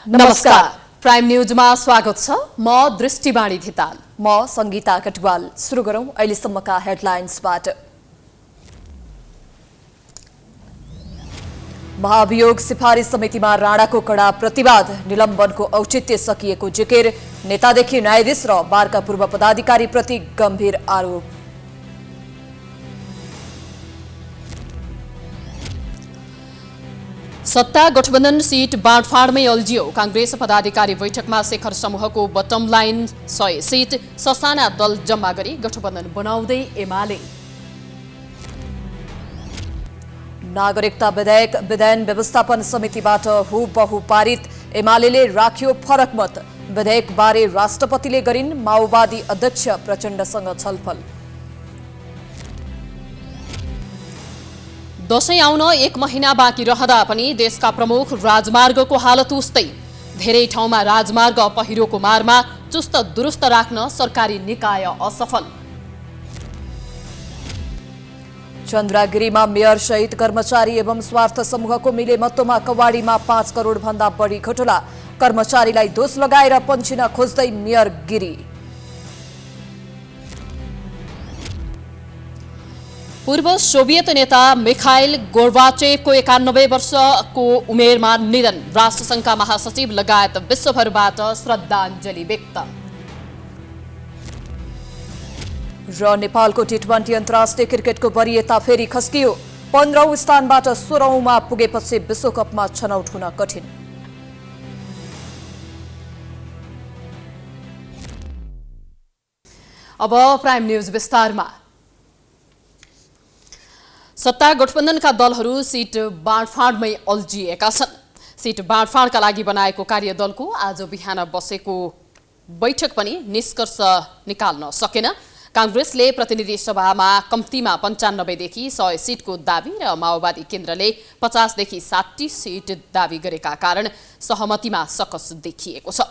नमस्कार। प्राइम न्यूजमा स्वागत छ। म दृष्टिवाणी धिताल। म संगीता कटवाल। सुरु गरौं अहिलेसम्मका हेडलाइन्सबाट। महाभियोग सिफारिस समितिमा राणाको कडा प्रतिवाद, निलम्बनको औचित्य सकिएको जिकिर, नेतादेखि न्यायाधीश र बारका पूर्व पदाधिकारीप्रति गम्भीर आरोप। सत्ता गठबन्धन सीट बाँडफाँडमै अल्झियो। कांग्रेस पदाधिकारी बैठकमा शेखर समूहको बटम लाइन 100 सीट, ससाना दल जम्मा गरी गठबन्धन बनाउँदै एमाले। नागरिकता विधेयक विधान व्यवस्थापन समितिबाट हुबहु पारित, एमाले राख्यो फरक मत। विधेयकबारे राष्ट्रपतिले गरिन् माओवादी अध्यक्ष प्रचण्डसँग छलफल। दशैं आउन 1 महिना बाँकी रहँदा पनि देशका प्रमुख राजमार्गको हालत उस्तै। धेरै ठाउँमा राजमार्ग पहिरोको मारमा चुस्त दुरुस्त राख्न सरकारी निकाय असफल। चन्द्रगिरीमा मेयर सहित कर्मचारी एवं स्वार्थ समूहको मिलेमत्तोमा कवाडीमा 5 करोड भन्दा बढी घोटाला। कर्मचारीलाई दोष लगाएर पन्छिन खोज्दै मेयर गिरी। पूर्व सोभियत नेता मिखाइल गोर्बाचेभको 91 वर्षको उमेरमा निधन। राष्ट्रसङ्घका महासचिव लगायत विश्वभरबाट श्रद्धाञ्जली व्यक्त। र नेपालको टी20 अन्तर्राष्ट्रिय क्रिकेटको वरियता फेरि खस्कियो। 15औं स्थानबाट 16औंमा पुगेपछि विश्वकपमा छनौट हुन कठिन। अब प्राइम न्यूज विस्तारमा। सत्ता गठबन्धनका दलहरू सीट बाँडफाँडमै अल्झिएका छन्। सीट बाँडफाँडका लागि बनाएको कार्यदलको आज बिहान बसेको बैठक पनि निष्कर्ष निकाल्न सकेन। कांग्रेसले प्रतिनिधि सभामा कम्तीमा 95 देखि 100 सीटको दाबी र माओवादी केन्द्रले 50 देखि 60 सीट दाबी गरेका कारण सहमतिमा सकस देखिएको छ।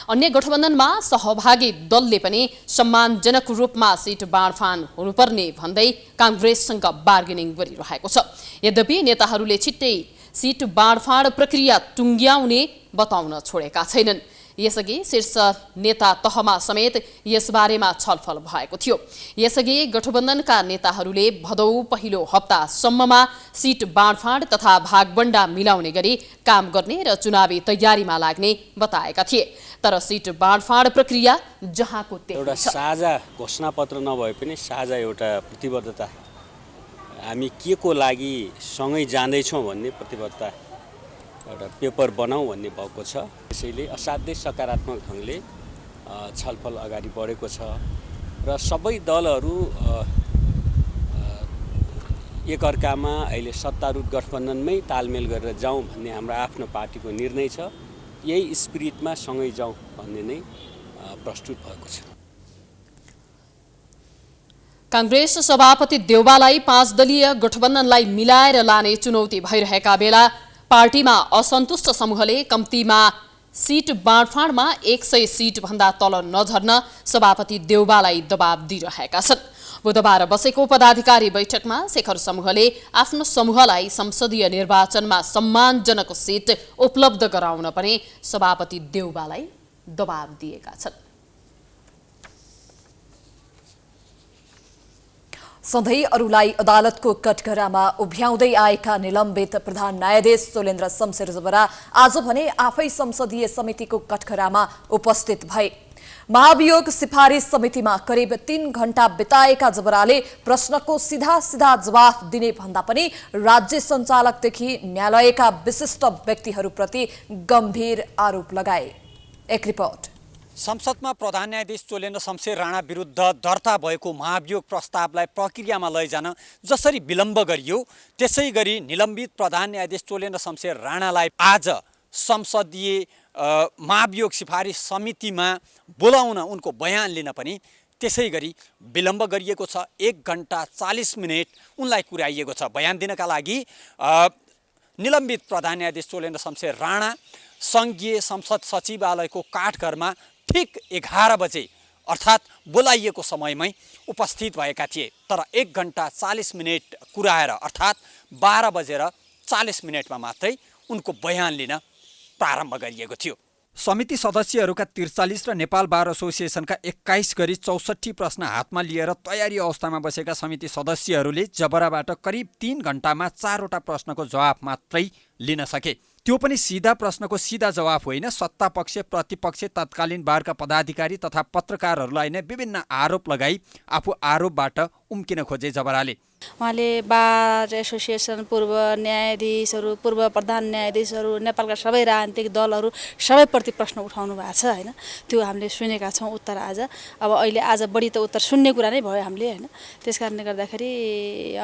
अन्य गठबन्धनमा सहभागी दलले पनि सम्मानजनक रूपमा सीट बाँडफाँड हुनुपर्ने भन्दै कांग्रेससँग बार्गेनिङ गरिरहेको छ। यद्यपि नेताहरूले छिट्टै सीट बाँडफाँड प्रक्रिया टुङ्ग्याउने बताउन छोडेका छैनन्। यसअघि शीर्ष नेता तहमा समेत यसबारेमा छलफल भएको थियो। यसअघि गठबन्धनका नेताहरूले भदौ पहिलो हप्तासम्ममा सीट बाँडफाँड तथा भागबण्डा मिलाउने गरी काम गर्ने र चुनावी तयारीमा लाग्ने बताएका थिए। तर सीट बाँडफाँड प्रक्रिया जहाँको त्यही एउटा साझा घोषणापत्र नभए पनि साझा एउटा प्रतिबद्धता, हामी के को लागि सँगै जाँदैछौँ भन्ने प्रतिबद्धता एउटा पेपर बनाऊ भन्ने भएको छ। त्यसैले असाध्यै सकारात्मक ढङ्गले छलफल अगाडि बढेको छ र सबै दलहरू एकअर्कामा अहिले सत्तारूढ गठबन्धनमै तालमेल गरेर जाउँ भन्ने हाम्रो आफ्नो पार्टीको निर्णय छ। यही स्पिरिटमा सँगै जाउँ भन्ने नै प्रस्तुत भएको छ। कांग्रेस सभापति देउवालाई 5 दलीय गठबन्धनलाई मिलाएर लाने चुनौती भइरहेका बेला पार्टीमा असन्तुष्ट समूहले कम्तीमा सीट बाँडफाँडमा 100 सीट भन्दा तल नझर्न सभापति देउवालाई दबाब दिइरहेका छन्। बुधबार बसेको पदाधिकारी बैठकमा शेखर समूहले आफ्नो समूहलाई संसदीय निर्वाचनमा सम्मानजनक सीट उपलब्ध गराउन पनि सभापति देउवालाई दबाब दिएका छन्। सधैँ अरूलाई अदालतको कठघरामा उभ्याउँदै आएका निलम्बित प्रधान न्यायाधीश चोलेन्द्र शमशेर जबरा आज भने आफै संसदीय समितिको कठघरामा उपस्थित भए। महाभियोग सिफारिस समितिमा करिब 3 घण्टा बिताएका जबराले प्रश्नको सीधा जवाफ दिने भन्दा पनि राज्य सञ्चालकदेखि न्यायालयका विशिष्ट व्यक्तिहरूप्रति गम्भीर आरोप लगाए। एक रिपोर्ट। संसदमा प्रधान न्यायाधीश चोलेन्द्र शमशेर राणा विरुद्ध दर्ता भएको महाभियोग प्रस्तावलाई प्रक्रियामा लैजान जसरी विलम्ब गरियो, त्यसै गरी निलम्बित प्रधान न्यायाधीश चोलेन्द्र शमशेर राणालाई आज संसदीय महाभियोग सिफारिस समितिमा बोलाउन उनको बयान लिन पनि त्यसै गरी विलम्ब गरिएको छ। 1 घण्टा 40 मिनट उनलाई कुराइएको छ। बयान दिनका लागि निलम्बित प्रधान न्यायाधीश चोलेन्द्र शमशेर राणा सङ्घीय संसद सचिवालयको काठघरमा ठीक 11 बजे अर्थात् बोलाइएको समयमै उपस्थित भएका थिए। तर 1 घण्टा 40 मिनट कुराएर अर्थात् 12 बजेर 40 मिनटमा मात्रै उनको बयान लिन प्रारम्भ गरिएको थियो। समिति सदस्यहरूका 43 र नेपाल बार एसोसिएसनका 21 गरी 64 प्रश्न हातमा लिएर तयारी अवस्थामा बसेका समिति सदस्यहरूले जबराबाट करिब 3 घण्टामा 4वटा प्रश्नको जवाफ मात्रै लिन सके। त्यो पनि सिधा प्रश्नको सिधा जवाफ होइन, सत्तापक्ष प्रतिपक्ष तत्कालीन बारका पदाधिकारी तथा पत्रकारहरूलाई नै विभिन्न आरोप लगाई आफू आरोपबाट उम्किन खोजे जबराले। उहाँले बार एसोसिएसन, पूर्व न्यायाधीशहरू, पूर्व प्रधान न्यायाधीशहरू, नेपालका सबै राजनीतिक दलहरू सबैप्रति प्रश्न उठाउनु भएको छ होइन। त्यो हामीले सुनेका छौँ उत्तर आज। अब अहिले आज बढी त उत्तर सुन्ने कुरा नै भयो हामीले होइन। त्यस कारणले गर्दाखेरि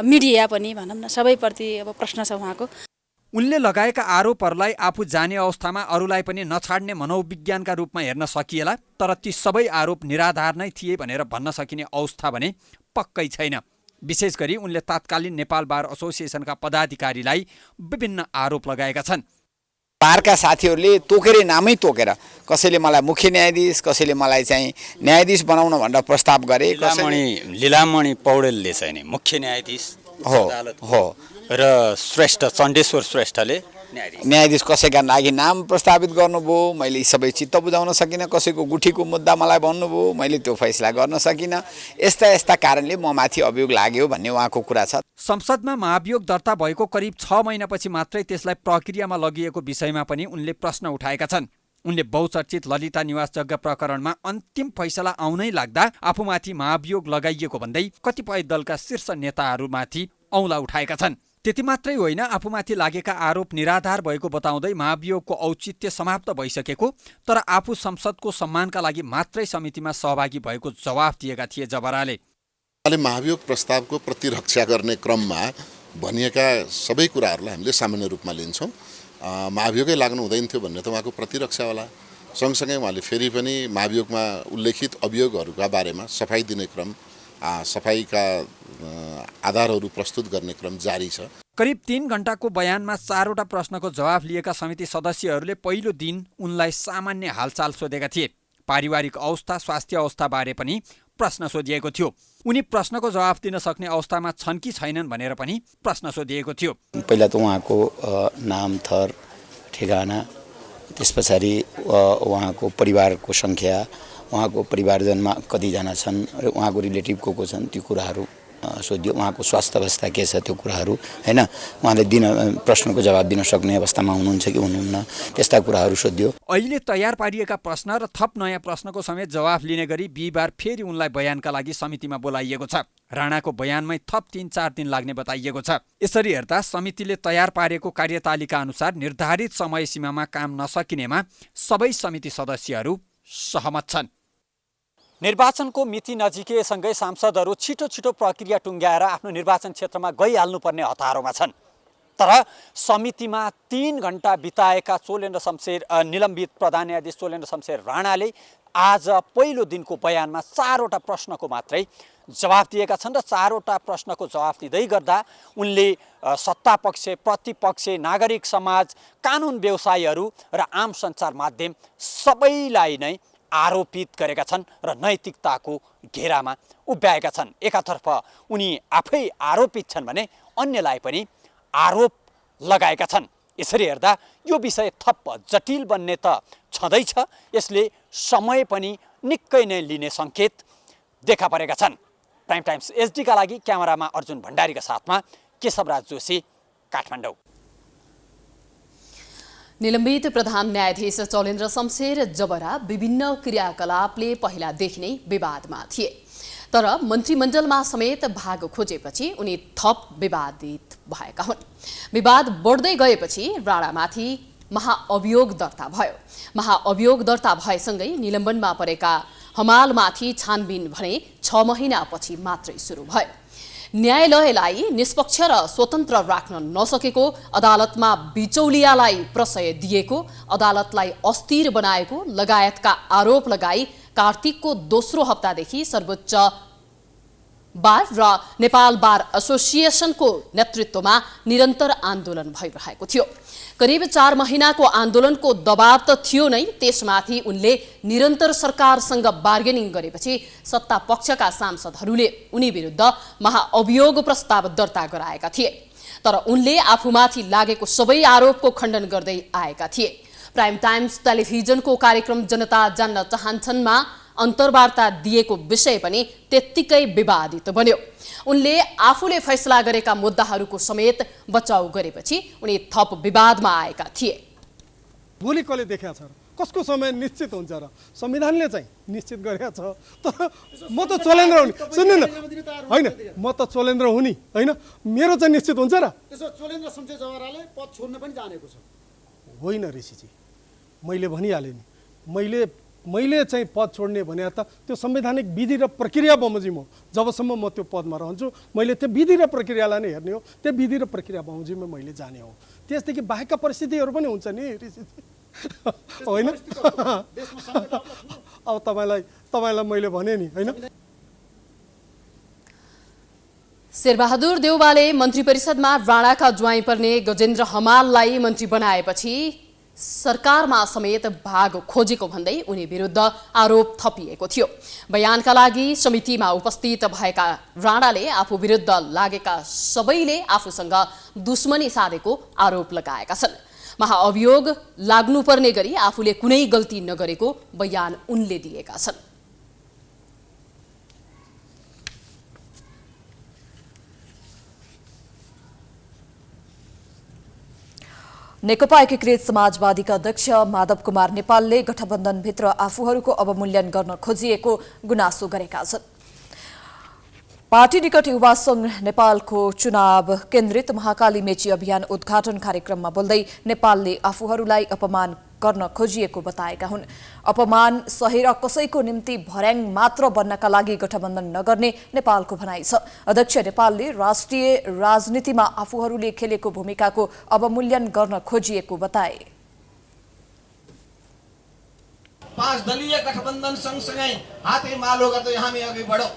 मिडिया पनि भनौँ न सबैप्रति अब प्रश्न छ उहाँको। उनले लगाएका आरोपहरूलाई आफू जाने अवस्थामा अरूलाई पनि नछाड्ने मनोविज्ञानका रूपमा हेर्न सकिएला, तर ती सबै आरोप निराधार नै थिए भनेर भन्न सकिने अवस्था भने पक्कै छैन। विशेष गरी उनले तत्कालीन नेपाल बार एसोसिएसनका पदाधिकारीलाई विभिन्न आरोप लगाएका छन्। बारका साथीहरूले तोकेर नामै तोकेर कसैले मलाई मुख्य न्यायाधीश, कसैले मलाई चाहिँ न्यायाधीश बनाउन भनेर प्रस्ताव गरे। लीलामणि पौडेलले चाहिँ नि मुख्य न्यायाधीश हो र श्रेष्ठ चण्डेश्वर श्रेष्ठले न्यायाधीश कसैका लागि नाम प्रस्तावित गर्नुभयो। मैले सबै चित्त बुझाउन सकिनँ। कसैको गुठीको मुद्दा मलाई भन्नुभयो, मैले त्यो फैसला गर्न सकिनँ। यस्ता कारणले म माथि अभियोग लाग्यो भन्ने उहाँको कुरा छ। संसदमा महाभियोग दर्ता भएको करिब 6 महिनापछि मात्रै त्यसलाई प्रक्रियामा लगिएको विषयमा पनि उनले प्रश्न उठाएका छन्। उनले बहुचर्चित ललिता निवास जग्गा प्रकरणमा अन्तिम फैसला आउनै लाग्दा आफूमाथि महाभियोग लगाइएको भन्दै कतिपय दलका शीर्ष नेताहरूमाथि औँला उठाएका छन्। त्यति मात्रै होइन, आफूमाथि लागेका आरोप निराधार भएको बताउँदै महाभियोगको औचित्य समाप्त भइसकेको तर आफू संसदको सम्मानका लागि मात्रै समितिमा सहभागी भएको जवाफ दिएका थिए जबराले। महाभियोग प्रस्तावको प्रतिरक्षा गर्ने क्रममा भनिएका सबै कुराहरूलाई हामीले सामान्य रूपमा लिन्छौँ। महाभियोगै लाग्नु हुँदैन थियो भन्ने त उहाँको प्रतिरक्षा होला। सँगसँगै उहाँले फेरि पनि महाभियोगमा उल्लेखित अभियोगहरूका बारेमा सफाई दिने क्रम, सफाईका आधारहरू प्रस्तुत गर्ने क्रम जारी छ। करिब 3 घण्टाको बयानमा 4वटा प्रश्नको जवाफ लिएका समिति सदस्यहरूले पहिलो दिन उनलाई सामान्य हालचाल सोधेका थिए। पारिवारिक अवस्था, स्वास्थ्य अवस्था बारे पनि प्रश्न सोधिएको थियो। उनी प्रश्नको जवाफ दिन सक्ने अवस्थामा छन् कि छैनन् भनेर पनि प्रश्न सोधिएको थियो। पहिला त उहाँको नाम, थर, ठेगाना, त्यस पछाडि उहाँको परिवारको सङ्ख्या, उहाँको परिवारजनमा कतिजना छन् र उहाँको रिलेटिभ को छन्, त्यो कुराहरू सोधियो। उहाँको स्वास्थ्य अवस्था के छ त्यो कुराहरू हैन, उहाँले प्रश्नको जवाब दिन सक्ने अवस्थामा हुनुहुन्छ कि हुनुहुन्न, त्यस्ता कुराहरू सोधियो। अहिले तयार पारिएका प्रश्न र थप नयाँ प्रश्नको समेत जवाफ लिने गरी बिहिबार फेरि उनलाई बयानका लागि समितिमा बोलाइएको छ। राणाको बयानमै थप 3-4 दिन लाग्ने बताइएको छ। यसरी हेर्दा समितिले तयार पारेको कार्यतालिका अनुसार निर्धारित समय सीमामा काम नसकिनेमा सबै समिति सदस्यहरू सहमत छन्। निर्वाचनको मिति नजिकिएसँगै सांसदहरू छिटो प्रक्रिया टुङ्ग्याएर आफ्नो निर्वाचन क्षेत्रमा गइहाल्नुपर्ने हतारोमा छन्। तर समितिमा 3 घण्टा बिताएका निलम्बित प्रधान न्यायाधीश चोलेन्द्र शमशेर राणाले आज पहिलो दिनको बयानमा 4वटा प्रश्नको मात्रै जवाफ दिएका छन् र 4वटा प्रश्नको जवाफ दिँदै गर्दा उनले सत्तापक्ष, प्रतिपक्ष, नागरिक समाज, कानुन व्यवसायीहरू र आम सञ्चार माध्यम सबैलाई नै आरोपित गरेका छन् र नैतिकताको घेरामा उभ्याएका छन्। एकातर्फ उनी आफै आरोपित छन् भने अन्यलाई पनि आरोप लगाएका छन्। यसरी हेर्दा यो विषय थप जटिल बन्ने त छँदैछ। यसले समय पनि निकै नै लिने सङ्केत देखा परेका छन्। प्राइम टाइम्स एचडीका लागि क्यामेरामा अर्जुन भण्डारीका साथमा केशवराज जोशी, काठमाडौँ। निलम्बित प्रधान न्यायाधीश चौलेन्द्र शमशेर जबरा विभिन्न क्रियाकलापले पहिलादेखि नै विवादमा थिए, तर मन्त्रीमण्डलमा समेत भाग खोजेपछि उनी थप विवादित भएका हुन्। विवाद बढ्दै गएपछि राणामाथि महाअभियोग दर्ता भयो। महाअभियोग दर्ता भएसँगै निलम्बनमा परेका हमालमाथि छानबिन भने 6 महिनापछि मात्रै सुरु भयो। न्यायालयलाई निष्पक्ष र स्वतन्त्र राख्न नसकेको, अदालतमा बिचौलियालाई प्रशय दिएको, अदालतलाई अस्थिर बनाएको लगायतका आरोप लगाई कार्तिकको दोस्रो हप्तादेखि सर्वोच्च बार र नेपाल बार एसोसिएसनको नेतृत्वमा निरन्तर आन्दोलन भइरहेको थियो। करिब 4 महिनाको आन्दोलनको दबाव त थियो नै, त्यसमाथि उनले निरन्तर सरकारसँग बार्गेनिङ गरेपछि सत्ता पक्षका सांसदहरूले उनी विरुद्ध महाअभियोग प्रस्ताव दर्ता गराएका थिए। तर उनले आफूमाथि लागेको सबै आरोपको खण्डन गर्दै आएका थिए। प्राइम टाइम्स टेलिभिजनको कार्यक्रम जनता जान्न चाहन्छन्मा अन्तर्वार्ता दिएको विषय पनि त्यत्तिकै विवादित बन्यो। उनले आफूले फैसला गरेका मुद्दाहरूको समेत बचाउ गरेपछि उनी थप विवादमा आएका थिए। भोलि कसले देखाएको छ र कसको समय निश्चित हुन्छ र संविधानले चाहिँ निश्चित गरेका छ। तर म त चलेन्द्र हुने सुन्नु न होइन म त चलेन्द्र हुने होइन मेरो चाहिँ निश्चित हुन्छ र त्यसो चलेन्द्र शमशेर जवराले पद छोड्न पनि जानेको छ होइन ऋषिजी मैले भनिहालेँ नि मैले चाहिँ पद छोड्ने भने त त्यो संवैधानिक विधि र प्रक्रिया बमोजिम हो। जबसम्म म त्यो पदमा रहन्छु मैले त्यो विधि र प्रक्रियालाई नै हेर्ने हो। त्यो विधि र प्रक्रिया बमोजिममा मैले जाने हो। त्यसदेखि बाहेकका परिस्थितिहरू पनि हुन्छ नि होइन अब तपाईँलाई मैले भने नि होइन। शेरबहादुर देउवाले मन्त्री परिषदमा राणाका ज्वाइँ पर्ने गजेन्द्र हमाललाई मन्त्री बनाएपछि सरकारमा समेत भाग खोजेको भन्दै उनी विरुद्ध आरोप थपिएको थियो। बयानका लागि समितिमा उपस्थित भएका राणाले आफू विरुद्ध लागेका सबैले आफूसँग दुश्मनी साधेको आरोप लगाएका छन्। महाअभियोग लाग्नुपर्ने गरी आफूले कुनै गल्ती नगरेको बयान उनले दिएका छन्। नेकपा एकीकृत समाजवादीका अध्यक्ष माधव कुमार नेपालले गठबन्धनभित्र आफूहरूको अवमूल्यन गर्न खोजिएको गुनासो गरेका छन्। पार्टी निकट युवा संघ नेपालको चुनाव केन्द्रित महाकाली मेची अभियान उद्घाटन कार्यक्रममा बोल्दै नेपालले आफूहरूलाई अपमान गर्न खोजिएको बताएका हुन्। अपमान सहेर कसैको निम्ति भर्याङ मात्र बन्नका लागि गठबन्धन नगर्ने नेपालको भनाइ छ। अध्यक्ष नेपालले राष्ट्रिय राजनीतिमा आफूहरूले खेलेको भूमिकाको अवमूल्यन गर्न खोजिएको बताए। 5 दलीय गठबन्धन सँगसँगै हातेमालो गर्दै हामी अघि बढौँ।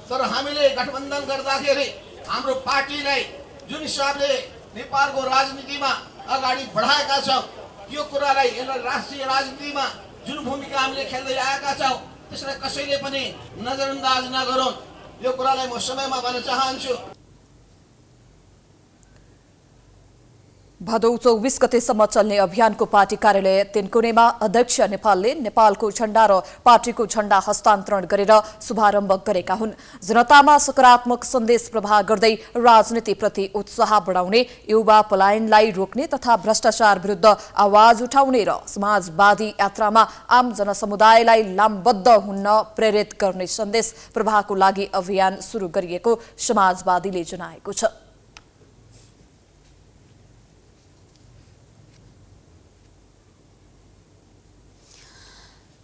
तर हामीले गठबन्धन गर्दाखेरि हाम्रो पार्टीलाई जुन हिसाबले नेपालको राजनीतिमा अगाडि बढाएका छौँ यो कुरालाई राष्ट्रिय राजनीतिमा जुन भूमिका हामीले खेल्दै आएका छौँ त्यसलाई कसैले पनि नजरअन्दाज नगरौँ। यो कुरालाई म समयमा भन्न चाहन्छु। भदौ 24 गतेसम्म चल्ने अभियानको पार्टी कार्यालय तिनकुनेमा अध्यक्ष नेपालले नेपालको झण्डा र पार्टीको झण्डा हस्तान्तरण गरेर शुभारम्भ गरेका हुन्। जनतामा सकारात्मक सन्देश प्रवाह गर्दै राजनीतिप्रति उत्साह बढाउने, युवा पलायनलाई रोक्ने तथा भ्रष्टाचार विरुद्ध आवाज उठाउने र समाजवादी यात्रामा आम जनसमुदायलाई लामबद्ध हुन प्रेरित गर्ने सन्देश प्रवाहको लागि अभियान सुरु गरिएको समाजवादीले जनाएको छ।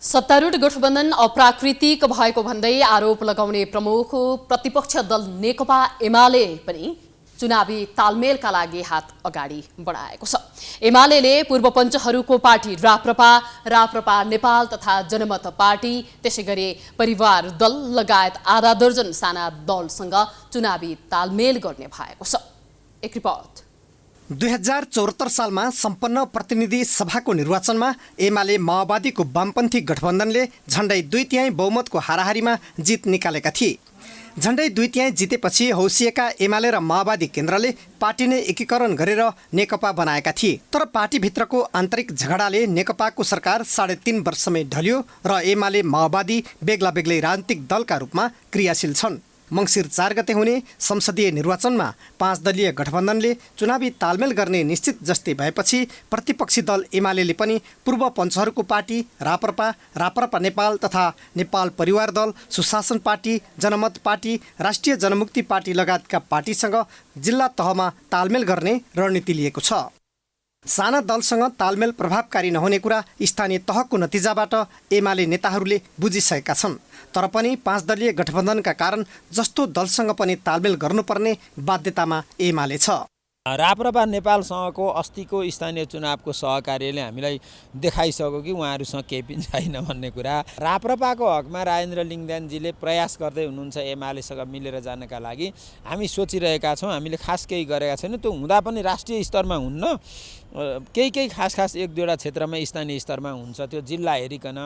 सत्तारूढ गठबन्धन अप्राकृतिक भएको भन्दै आरोप लगाउने प्रमुख प्रतिपक्ष दल नेकपा एमाले पनि चुनावी तालमेलका लागि हात अगाडि बढाएको छ। एमालेले पूर्वपञ्चहरूको पार्टी राप्रपा नेपाल तथा जनमत पार्टी त्यसैगरी परिवार दल लगायत आधा दर्जन साना दलसँग चुनावी तालमेल गर्ने भएको छ। एक रिपोर्ट। 2074 सालमा सम्पन्न प्रतिनिधि सभाको निर्वाचनमा एमाले माओवादीको वामपन्थी गठबन्धनले झण्डै 2/3 बहुमतको हाराहारीमा जित निकालेका थिए। झण्डै 2/3 जितेपछि हौसिएका एमाले र माओवादी केन्द्रले पार्टी नै एकीकरण गरेर नेकपा बनाएका थिए। तर पार्टीभित्रको आन्तरिक झगडाले नेकपाको सरकार 3.5 वर्षमै ढल्यो र एमाले माओवादी बेग्ला बेग्लै राजनीतिक दलका रूपमा क्रियाशील छन्। मङ्सिर 4 गते हुने संसदीय निर्वाचनमा 5 दलीय गठबन्धनले चुनावी तालमेल गर्ने निश्चित जस्तै भएपछि प्रतिपक्षी दल एमालेले पनि पूर्व पञ्चहरूको पार्टी राप्रपा नेपाल तथा नेपाल परिवार दल, सुशासन पार्टी, जनमत पार्टी, राष्ट्रिय जनमुक्ति पार्टी लगायतका पार्टीसँग जिल्ला तहमा तालमेल गर्ने रणनीति लिएको छ। साना दलसँग तालमेल प्रभावकारी नहुने कुरा स्थानीय तहको नतिजाबाट एमाले नेताहरूले बुझिसकेका छन्। तर पनि 5 दलीय गठबन्धनका कारण जस्तो दलसँग पनि तालमेल गर्नुपर्ने बाध्यतामा एमाले छ। राप्रपा नेपालसँगको अस्तिको स्थानीय चुनावको सहकार्यले हामीलाई देखाइसक्यो कि उहाँहरूसँग केही पनि छैन भन्ने कुरा। राप्रपाको हकमा राजेन्द्र लिङ्गदेनजीले प्रयास गर्दै हुनुहुन्छ एमालेसँग मिलेर जानका लागि। हामी सोचिरहेका छौँ, हामीले खास केही गरेका छैनौँ। त्यो हुँदा पनि राष्ट्रिय स्तरमा हुन्न, केही खास 1-2वटा क्षेत्रमा स्थानीय स्तरमा हुन्छ। त्यो जिल्ला हेरिकन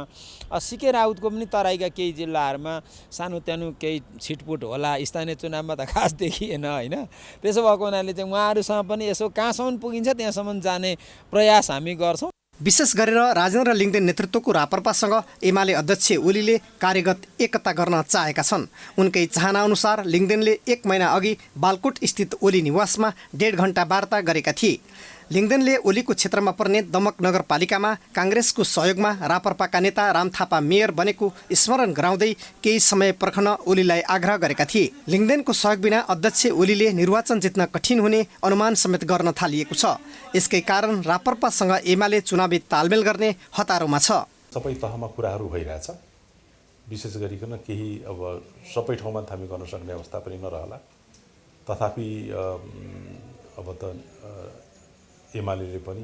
सिके राउतको पनि तराईका केही जिल्लाहरूमा सानोत्यानो केही छिटपुट होला, स्थानीय चुनावमा त खास देखिएन होइन। त्यसो भएको हुनाले चाहिँ उहाँहरूसँग पनि यसो कहाँसम्म पुगिन्छ त्यहाँसम्म जाने प्रयास हामी गर्छौँ। विशेष गरेर राजेन्द्र लिङदेन नेतृत्वको रापरपासँग एमाले अध्यक्ष ओलीले कार्यगत एकता गर्न चाहेका छन्। उनकै चाहना अनुसार लिङदेनले 1 महिना अघि बालकोट स्थित ओली निवासमा 1.5 घण्टा वार्ता गरेका थिए। लिङदेनले ओलीको क्षेत्रमा पर्ने दमक नगरपालिकामा काङ्ग्रेसको सहयोगमा रापरपाका नेता राम थापा मेयर बनेको स्मरण गराउँदै केही समय पर्खन ओलीलाई आग्रह गरेका थिए। लिङदेनको सहयोग बिना अध्यक्ष ओलीले निर्वाचन जित्न कठिन हुने अनुमान समेत गर्न थालिएको छ। यसकै कारण रापरपासँग एमाले चुनावी तालमेल गर्ने हतारोमा छ। सबै तहमा कुराहरू भइरहेछ। विशेष गरिकन केही अब सबै ठाउँमा थामी गर्न सक्ने अवस्था पनि नरहला। तथापि अब त एमाले पनि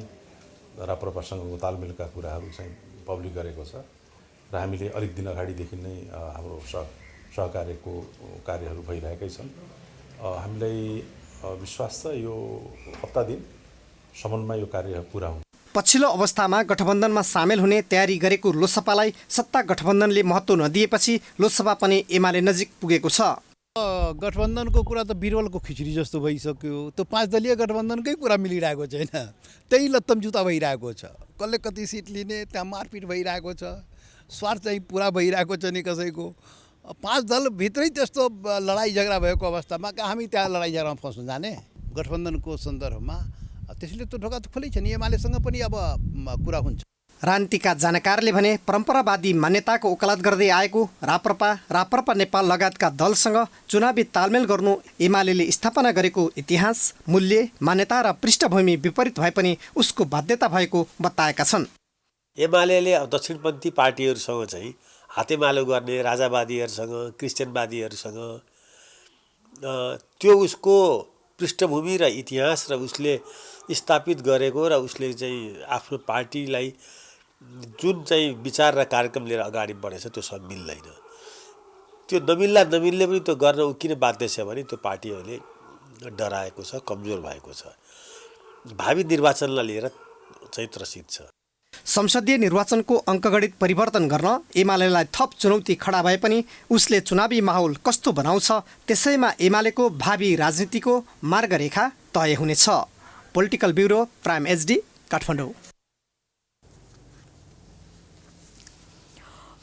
राप्रपासँगको तालमेलका कुराहरू चाहिँ पब्लिक गरेको छ र हामीले अलिक दिन अगाडिदेखि नै हाम्रो सहकार्यको कार्यहरू भइरहेकै छन्। हामीलाई विश्वास छ यो हप्ता दिनसम्ममा यो कार्य पुरा हुन्छ। पछिल्लो अवस्थामा गठबन्धनमा सामेल हुने तयारी गरेको लोकसभालाई सत्ता गठबन्धनले महत्त्व नदिएपछि लोकसभा पनि एमाले नजिक पुगेको छ। गठबन्धनको कुरा त बिरबलको खिचडी जस्तो भइसक्यो। त्यो 5 दलीय गठबन्धनकै कुरा मिलिरहेको छैन। त्यही लत्तम जुत्ता भइरहेको छ। कसले कति सिट लिने त्यहाँ मारपिट भइरहेको छ। स्वार्थ चाहिँ पुरा भइरहेको छ नि कसैको। 5 दलभित्रै त्यस्तो लडाइँ झगडा भएको अवस्थामा हामी त्यहाँ लडाइँ झगडामा फस्नु जाने गठबन्धनको सन्दर्भमा। त्यसले त ढोका त खुलै छ नि। एमालेसँग पनि अब कुरा हुन्छ। राजनीतिका जानकारले भने परम्परावादी मान्यताको वकालत गर्दै आएको राप्रपा नेपाल लगायतका दलसँग चुनावी तालमेल गर्नु एमाले स्थापना गरेको इतिहास, मूल्य, मान्यता र पृष्ठभूमि विपरीत भए पनि उसको बाध्यता भएको बताएका छन्। एमाले दक्षिणपन्थी पार्टीहरूसँग चाहिँ हातेमालो गर्ने, राजावादीहरूसँग, क्रिस्चियनवादीहरूसँग त्यो उसको पृष्ठभूमि र इतिहास र उसले स्थापित गरेको र उसले चाहिँ आफ्नो पार्टीलाई जुन चाहिँ विचार र कार्यक्रम लिएर अगाडि बढेछ त्यो सब मिल्दैन। त्यो नमिल्ने पनि त्यो गर्न ऊ किन बाध्य छ भने त्यो पार्टीहरूले डराएको छ, कमजोर भएको छ। भावी निर्वाचनलाई लिएर चाहिँ त्रसित छ। संसदीय निर्वाचनको अङ्कगणित परिवर्तन गर्न एमालेलाई थप चुनौती खडा भए पनि उसले चुनावी माहौल कस्तो बनाउँछ त्यसैमा एमालेको भावी राजनीतिको मार्गरेखा तय हुनेछ। Political bureau, prime HD, Kathmandu.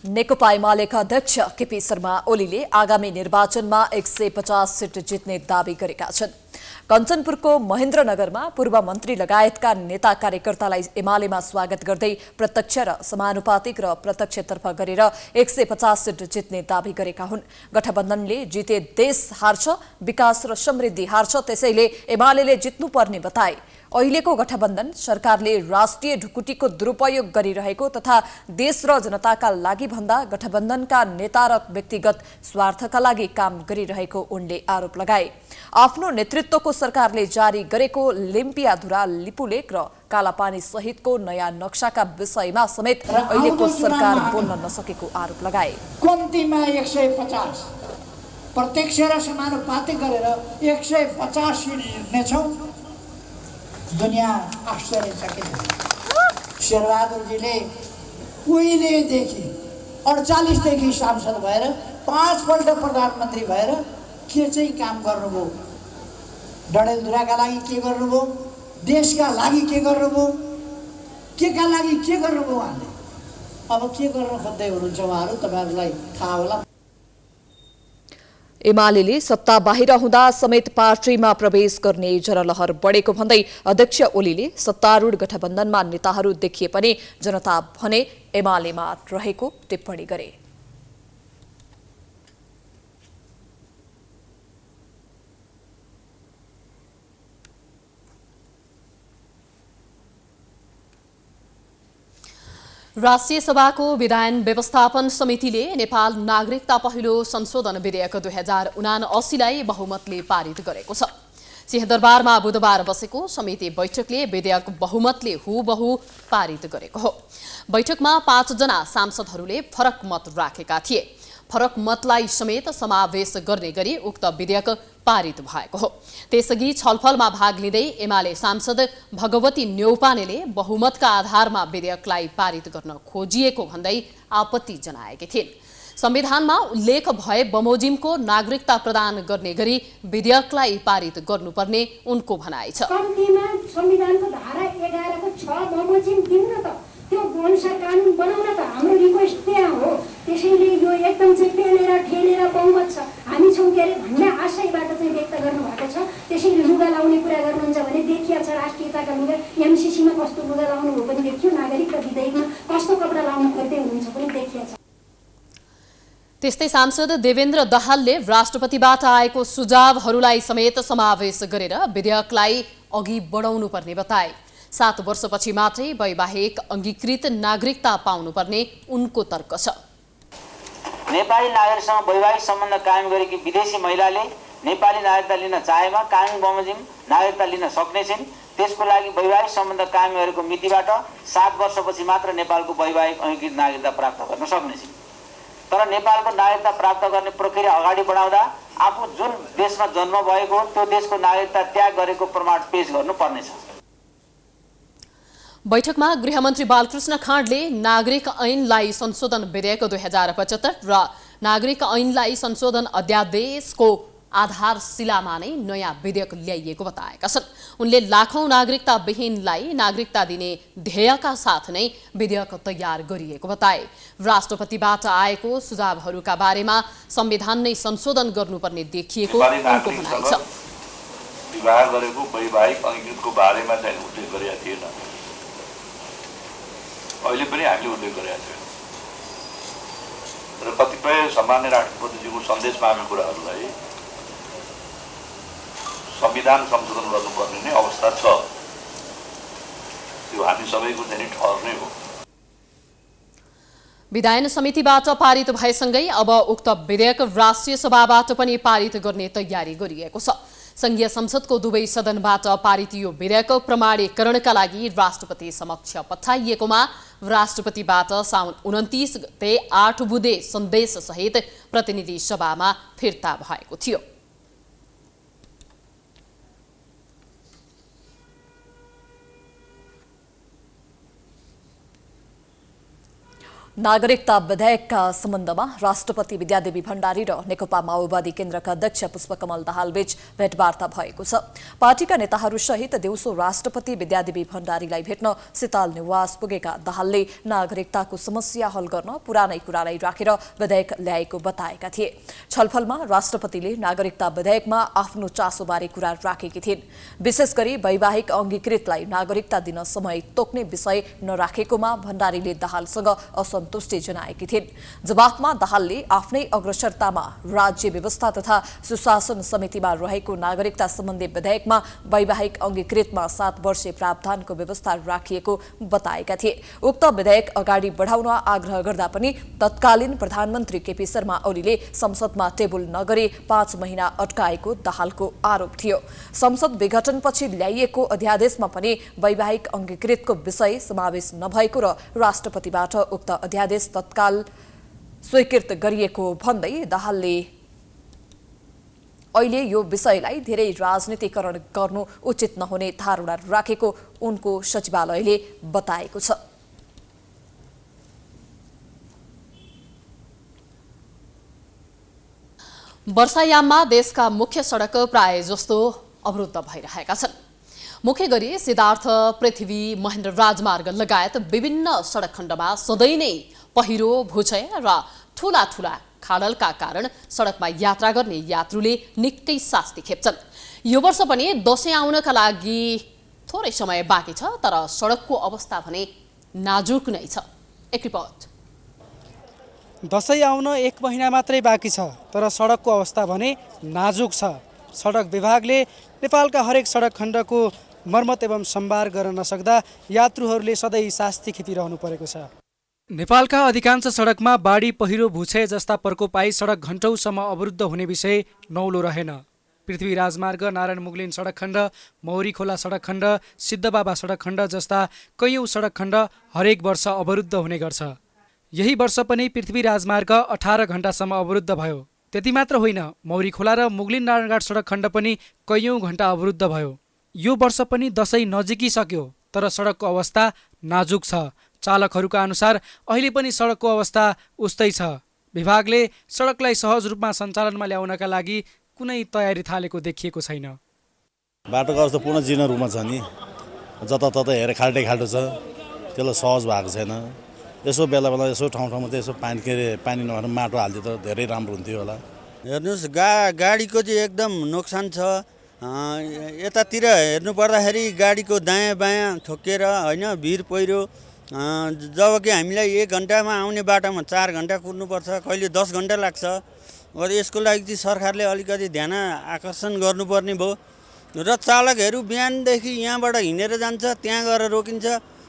Nekapa एमालेका अध्यक्ष केपी शर्मा ओलीले आगामी निर्वाचनमा 150 सिट जित्ने दावी गरेका छन्। कञ्चनपुरको महेन्द्रनगरमा पूर्व मन्त्री लगायतका नेता कार्यकर्तालाई एमालेमा स्वागत गर्दै प्रत्यक्ष र समानुपातिक र प्रत्यक्षतर्फ गरेर 150 सिट जित्ने दावी गरेका हुन्। गठबन्धनले जिते देश हार्छ, विकास र समृद्धि हार्छ, त्यसैले एमाले जित्नुपर्ने बताए। अहिलेको गठबन्धन सरकारले राष्ट्रिय ढुकुटीको दुरुपयोग गरिरहेको तथा देश र जनताका लागि भन्दा गठबन्धनका नेता र व्यक्तिगत स्वार्थका लागि काम गरिरहेको उनले आरोप लगाए। आफ्नो नेतृत्वको सरकारले जारी गरेको लिम्पियाधुरा लिपुलेख र कालापानी सहितको नयाँ नक्साका विषयमा समेत अहिलेको सरकार बोल्न नसकेको आरोप लगाए। कम्तीमा 150 प्रत्यक्ष र समानुपातिक गरेर 150 सिट जित्नेछौँ। दुनियाँ आश्चर्यचकित। शेरबहादुरजीले उहिलेदेखि 48 देखि सांसद भएर 5 पल्ट प्रधानमन्त्री भएर के चाहिँ काम गर्नुभयो? डडेलधुराका लागि के गर्नुभयो? देशका लागि के गर्नुभयो? केका लागि के गर्नुभयो उहाँले? अब के गर्न खोज्दै हुनुहुन्छ उहाँहरू तपाईँहरूलाई थाहा होला। एमाले सत्ता बाहिर हुँदा समेत पार्टीमा प्रवेश गर्ने जनलहर बढेको भन्दै अध्यक्ष ओलीले सत्तारूढ गठबन्धनमा नेताहरू देखिए पनि जनता भने एमालेमा रहेको टिप्पणी गरे। राष्ट्रिय सभाको विधायन व्यवस्थापन समितिले नेपाल नागरिकता पहिलो संशोधन विधेयक 2079लाई बहुमतले पारित गरेको छ। सिंहदरबारमा बुधबार बसेको समिति बैठकले विधेयक बहुमतले हुबहु पारित गरेको हो। बैठकमा 5 जना सांसदहरूले फरक मत राखेका थिए। फरक मतलाई समेत समावेश गर्ने गरी उक्त विधेयक पारित भएको हो। त्यसअघि छलफलमा भाग लिँदै एमाले सांसद भगवती न्यौपानेले बहुमतका आधारमा विधेयकलाई पारित गर्न खोजिएको भन्दै आपत्ति जनाएकी थिइन्। संविधानमा उल्लेख भए बमोजिमको नागरिकता प्रदान गर्ने गरी विधेयकलाई पारित गर्नुपर्ने उनको भनाइ छ। कम्तीमा संविधानको धारा 11 को 6 बमोजिम दिउँ न त, त्यो अनुसार कानुन बनाउन त हाम्रो रिक्वेस्ट त्यहाँ हो। त्यसैले यो एकदम चाहिँ पेलेर ठेलेर बहुमत छ हामी छौँ के अरे भन्ने आशयबाट चाहिँ व्यक्त गर्नुभएको छ। त्यसैले लुगा लाउने कुरा गर्नुहुन्छ भने देखिया छ राष्ट्रियताका लुगा, एमसीसीमा कस्तो लुगा लाउनु हो पनि देखियो, नागरिक र विधेयकमा कस्तो कपडा लाउनु खोज्दै हुनुहुन्छ पनि देखिया छ। त्यस्तै सांसद देवेन्द्र दाहालले राष्ट्रपतिबाट आएको सुझावहरूलाई समेत समावेश गरेर विधेयकलाई अघि बढाउनु पर्ने बताए। 7 वर्षपछि मात्रै वैवाहिक अङ्गीकृत नागरिकता पाउनुपर्ने उनको तर्क छ। नेपाली नागरिकसँग वैवाहिक सम्बन्ध कायम गरेकी विदेशी महिलाले नेपाली नागरिकता लिन चाहेमा कानुन बमोजिम नागरिकता लिन सक्नेछिन्। त्यसको लागि वैवाहिक सम्बन्ध कायम गरेको मितिबाट 7 वर्षपछि मात्र नेपालको वैवाहिक अङ्गीकृत नागरिकता प्राप्त गर्न सक्नेछिन्। तर नेपालको नागरिकता प्राप्त गर्ने प्रक्रिया अगाडि बढाउँदा आफू जुन देशमा जन्म भएको त्यो देशको नागरिकता त्याग गरेको प्रमाण पेश गर्नुपर्नेछ। बैठकमा गृहमन्त्री बालकृष्ण खाँडले नागरिक ऐनलाई संशोधन विधेयक 2075 र नागरिक ऐनलाई संशोधन अध्यादेशको आधारशिलामा नै नयाँ विधेयक ल्याइएको बताएका छन्। उनले लाखौं नागरिकता विहीनलाई नागरिकता दिने ध्येयका साथ नै विधेयक तयार गरिएको बताए। राष्ट्रपतिबाट आएको सुझावहरूका बारेमा संविधान नै संशोधन गर्नुपर्ने देखिएको उनको भनाइ छ। विवाह गरेको वैवाहिक अङ्गीकृतको बारेमा चाहिँ उल्लेख गरेका थिएन, अहिले पनि हामीले उल्लेख गरेका थियौँ र कतिपय सामान्य राष्ट्रपतिजीको सन्देशमा हामी कुराहरूलाई संविधान संशोधन गर्नुपर्ने नै अवस्था छ। त्यो हामी सबैको चाहिँ ठहर नै हो। विधायन समितिबाट पारित भएसँगै अब उक्त विधेयक राष्ट्रिय सभाबाट पनि पारित गर्ने तयारी गरिएको छ। संघीय संसदको दुवै सदनबाट पारित यो विधेयक प्रमाणीकरणका लागि राष्ट्रपति समक्ष पठाइएकोमा राष्ट्रपतिबाट साउन 29 गते 8 बुँदे सन्देश सहित प्रतिनिधि सभामा फिर्ता भएको थियो। नागरिकता विधेयकका सम्बन्धमा राष्ट्रपति विद्यादेवी भण्डारी र नेकपा माओवादी केन्द्रका अध्यक्ष पुष्पकमल दाहालबीच भेटवार्ता भएको छ। पार्टीका नेताहरू सहित दिउँसो राष्ट्रपति विद्यादेवी भण्डारीलाई भेट्न सिताल निवास पुगेका दाहालले नागरिकताको समस्या हल गर्न पुरानै कुरालाई राखेर विधेयक ल्याएको बताएका थिए। छलफलमा राष्ट्रपतिले नागरिकता विधेयकमा आफ्नो चासोबारे कुरा राखेकी थिइन्। विशेष गरी वैवाहिक अङ्गीकृतलाई नागरिकता दिन समय तोक्ने विषय नराखेकोमा भण्डारीले दाहालसँग असन्तुष्टि जनाएकी थिइन्। जवाफमा दाहालले आफ्नै अग्रसरतामा राज्य व्यवस्था तथा सुशासन समितिमा रहेको नागरिकता सम्बन्धी विधेयकमा वैवाहिक अङ्गीकृतमा 7 वर्षे प्रावधानको व्यवस्था राखिएको बताएका थिए। उक्त विधेयक अगाडि बढाउन आग्रह गर्दा पनि तत्कालीन प्रधानमन्त्री केपी शर्मा ओलीले संसदमा टेबल नगरी 5 महिना अड्काएको दाहालको आरोप थियो। संसद विघटनपछि ल्याइएको अध्यादेशमा पनि वैवाहिक अङ्गीकृतको विषय समावेश नभएको र राष्ट्रपतिबाट उक्त अध्यादेश तत्काल स्वीकृत गरिएको भन्दै दाहालले अहिले यो विषयलाई धेरै राजनीतिकरण गर्नु उचित नहुने धारणा राखेको उनको सचिवालयले बताएको छ। वर्षायाममा देशका मुख्य सडक प्राय जस्तो अवरुद्ध भइरहेका छन्। मुख्य गरी सिद्धार्थ पृथ्वी महेन्द्र राजमार्ग लगायत विभिन्न सडक खण्डमा सधैँ नै पहिरो भूक्षय र ठूला ठूला खाडलका कारण सडकमा यात्रा गर्ने यात्रुले निकै शास्ति खेप्छन्। यो वर्ष पनि दशैं आउनका लागि थोरै समय बाँकी छ, तर सडकको अवस्था भने नाजुक नै छ। एक रिपोर्ट। दशैं आउन 1 महिना मात्रै बाँकी छ, तर सडकको अवस्था भने नाजुक छ। सडक विभागले नेपालका हरेक सडक खण्डको मर्मत एवं सम्भार गर्न नसक्दा यात्रुहरूले सधैँ शास्ति खेपिरहनु परेको छ। नेपालका अधिकांश सडकमा बाढी पहिरो भूक्षय जस्ता प्रकोप आई सडक घण्टौसम्म अवरुद्ध हुने विषय नौलो रहेन। पृथ्वी राजमार्ग, नारायण मुगलिन सडक खण्ड, मौरी खोला सडक खण्ड, सिद्धबाबा सडक खण्ड जस्ता कैयौं सडक खण्ड हरेक वर्ष अवरुद्ध हुने गर्छ। यही वर्ष पनि पृथ्वी राजमार्ग 18 घण्टासम्म अवरुद्ध भयो। त्यति मात्र होइन, मौरी खोला र मुगलिन नारायणघाट सडक खण्ड पनि कैयौं घण्टा अवरुद्ध भयो। यो वर्ष पनि दशैं नजिकिसक्यो, तर सडकको अवस्था नाजुक छ। चालकहरूका अनुसार अहिले पनि सडकको अवस्था उस्तै छ। विभागले सडकलाई सहज रूपमा सञ्चालनमा ल्याउनका लागि कुनै तयारी थालेको देखिएको छैन। बाटोको अवस्था पूर्ण जीर्ण रूपमा छ नि, जताततै हेरेर खाल्टे खाल्टो छ, त्यसलाई सहज भएको छैन। यसो बेला बेला यसो ठाउँमा चाहिँ यसो पानी नभएर माटो हालिदियो त धेरै राम्रो हुन्थ्यो होला। हेर्नुहोस् गाडीको चाहिँ एकदम नोक्सान छ। यतातिर हेर्नु पर्दाखेरि गाडीको दायाँ बायाँ ठोकेर होइन भिर पहिरो, जब कि हामीलाई 1 घन्टामा आउने बाटोमा 4 घन्टा कुर्नुपर्छ, कहिले 10 घन्टा लाग्छ। यसको लागि चाहिँ सरकारले अलिकति ध्यान आकर्षण गर्नुपर्ने भयो र चालकहरू बिहानदेखि यहाँबाट हिँडेर जान्छ, त्यहाँ गएर रोकिन्छ,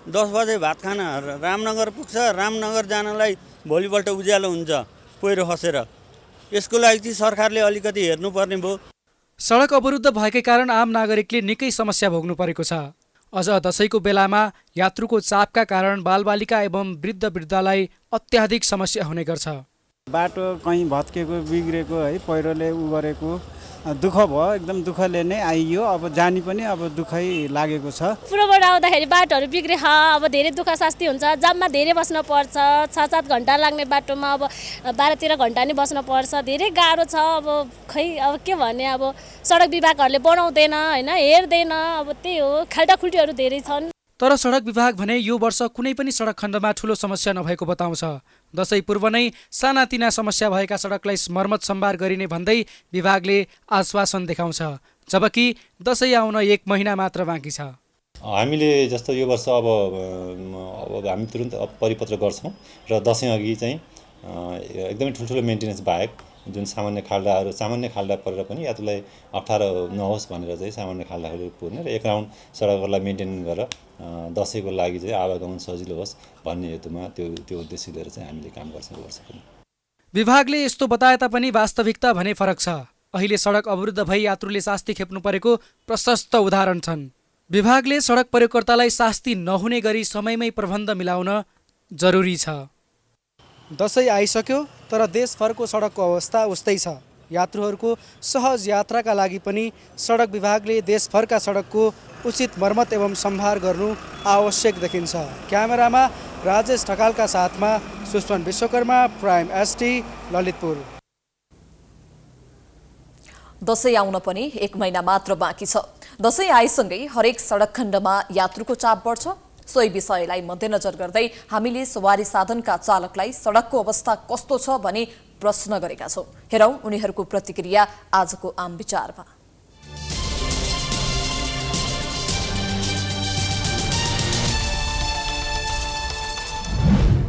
10 बजे भात खान रामनगर पुग्छ, रामनगर जानलाई भोलिपल्ट उज्यालो हुन्छ पहिरो खसेर। यसको लागि चाहिँ सरकारले अलिकति हेर्नुपर्ने भयो। सडक अवरुद्ध भएकै कारण आम नागरिकले निकै समस्या भोग्नु परेको छ। अझ दशैंको बेलामा यात्रुको चापका कारण बालबालिका एवं वृद्ध वृद्धलाई अत्याधिक समस्या हुने गर्छ। बाटो कहीँ भत्केको बिग्रेको है पहिरोले गरेको दुःख भयो, एकदम दुःखले नै आइयो। अब जानी पनि अब दुःखै लागेको छ। पूर्वबाट आउँदाखेरि बाटोहरू बिग्रे अब धेरै दुःख शास्ति हुन्छ। जाममा धेरै बस्न पर्छ, 6-7 घन्टा लाग्ने बाटोमा अब 12-13 घन्टा नै बस्न पर्छ। धेरै गाह्रो छ। अब खै अब के भने, अब सडक विभागहरूले बनाउँदैन होइन, हेर्दैन, अब त्यही हो, खाल्टाखुल्टीहरू धेरै छन्। तर सडक विभाग भने यो वर्ष कुनै पनि सडक खण्डमा ठूलो समस्या नभएको बताउँछ। दशैं पूर्व नै सानातिना समस्या भएका सडकलाई मर्मत सम्भार गरिने भन्दै विभागले आश्वासन देखाउँछ, जबकि दशैं आउन 1 महिना मात्र बाँकी छ। हामीले जस्तो यो वर्ष अब हामी तुरुन्त परिपत्र गर्छौँ र दशैं अघि चाहिँ एकदमै ठुल्ठुलो मेन्टेनेन्स बाहेक जुन सामान्य खाल्डा परेर पनि यात्रुलाई अप्ठ्यारो नहोस् भनेर चाहिँ सामान्य खाल्डाहरू पुर्ने र 1 राउन्ड सडकहरूलाई मेन्टेन गरेर दशैंको लागि चाहिँ आवागमन सजिलो होस् भन्ने हेतुमा त्यो उद्देश्य लिएर चाहिँ हामीले काम गर्छौँ वर्ष पनि। विभागले यस्तो बताए तापनि वास्तविकता भने फरक छ। अहिले सडक अवरुद्ध भई यात्रुले शास्ति खेप्नु परेको प्रशस्त उदाहरण छन्। विभागले सडक प्रयोगकर्तालाई शास्ति नहुने गरी समयमै प्रबन्ध मिलाउन जरुरी छ। दशैं आइसक्यो तर देशभरको सडकको अवस्था उस्तै छ। यात्रुहरूको सहज यात्राका लागि पनि सडक विभागले देशभरका सडकको उचित मर्मत एवं सम्भार गर्नु आवश्यक देखिन्छ। क्यामेरामा राजेश ढकालका साथमा सुष्मन विश्वकर्मा, प्राइम एसटी, ललितपुर। दशैं आउन पनि 1 महिना मात्र बाँकी छ। दशैं आएसँगै हरेक सडक खण्डमा यात्रुको चाप बढ्छ। सोही विषयलाई मध्यनजर गर्दै हामीले सवारी साधनका चालकलाई सडकको अवस्था कस्तो छ भनी प्रश्न गरेका छौं। हेरौं उनीहरूको प्रतिक्रिया आजको आम विचारमा।